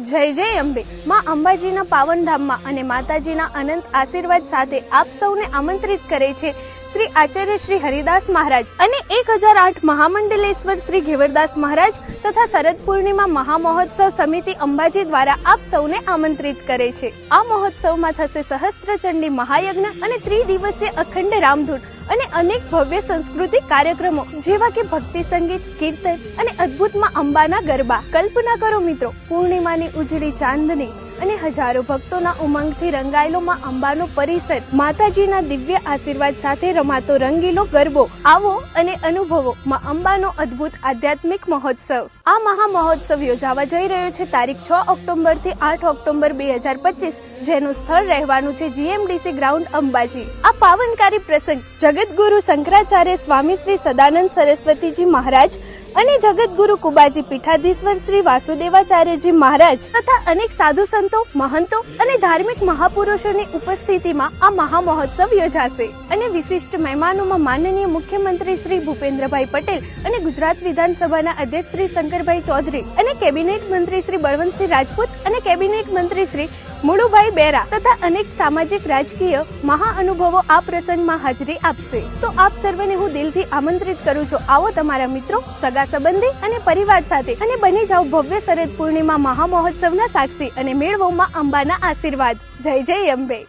જય જય અંબે। માં અંબાજીના પાવન ધામમાં અને માતાજીના અનંત આશીર્વાદ સાથે આપ સૌને આમંત્રિત કરે છે શ્રી આચાર્ય શ્રી હરિદાસ મહારાજ અને 1008 મહામંડલેશ્વર શ્રી ઘેવરદાસ મહારાજ તથા શરદ પૂર્ણિમા મહામહોત્સવ સમિતિ અંબાજી દ્વારા આપ સૌને આમંત્રિત કરે છે। આ મહોત્સવમાં થશે સહસ્ત્રચંડી મહાયજ્ઞ અને ત્રિદિવસીય અખંડ રામધૂન અને અનેક ભવ્ય સાંસ્કૃતિક કાર્યક્રમો જેવા કે ભક્તિ સંગીત, કીર્તન અને અદ્ભુતમાં અંબાના ગરબા। કલ્પના કરો મિત્રો, પૂર્ણિમાની ઉજળી ચાંદની અને હજારો ભક્તોના ઉમંગથી રંગાયેલો માં અંબાનો પરિસર, માતાજીના દિવ્ય આશીર્વાદ સાથે રમાતો રંગીલો ગરબો। આવો અને અનુભવો માં અંબાનો અદ્ભુત આધ્યાત્મિક મહોત્સવ। આ મહા મહોત્સવ યોજાવા જઈ રહ્યો છે તારીખ 6 ઓક્ટોબર થી 8 ઓક્ટોબર 2025, જેનું સ્થળ રહેવાનું છે GMDC ગ્રાઉન્ડ અંબાજી। આ પાવનકારી પ્રસંગ જગતગુરુ શંકરાચાર્ય સ્વામી શ્રી સદાનંદ સરસ્વતીજી મહારાજ અને જગતગુરુ કુબાજી પીઠાધીશ્વર શ્રી વાસુદેવાચાર્યજી મહારાજ તથા અનેક સાધુ સંતો, મહંતો અને ધાર્મિક મહાપુરુષોની ઉપસ્થિતિમાં આ મહા મહોત્સવ યોજાશે અને વિશિષ્ટ મહેમાનોમાં માનનીય મુખ્યમંત્રી શ્રી ભૂપેન્દ્રભાઈ પટેલ અને ગુજરાત વિધાનસભાના અધ્યક્ષ શ્રી શંકરભાઈ ચૌધરી અને કેબિનેટ મંત્રી શ્રી બળવંતસિંહ રાજપૂત અને કેબિનેટ મંત્રી શ્રી મુળુભાઈ બેરા તથા અનેક સામાજિક રાજકીય મહાઅનુભવો આ પ્રસંગમાં હાજરી આપશે। તો આપ સર્વને હું દિલથી આમંત્રિત કરું છું, આવો તમારા મિત્રો, સગા સંબંધી અને પરિવાર સાથે અને બની જાઓ ભવ્ય શરદ પૂર્ણિમા મહા મહોત્સવના સાક્ષી અને મેળવો માં અંબાના આશીર્વાદ। જય જય અંબે।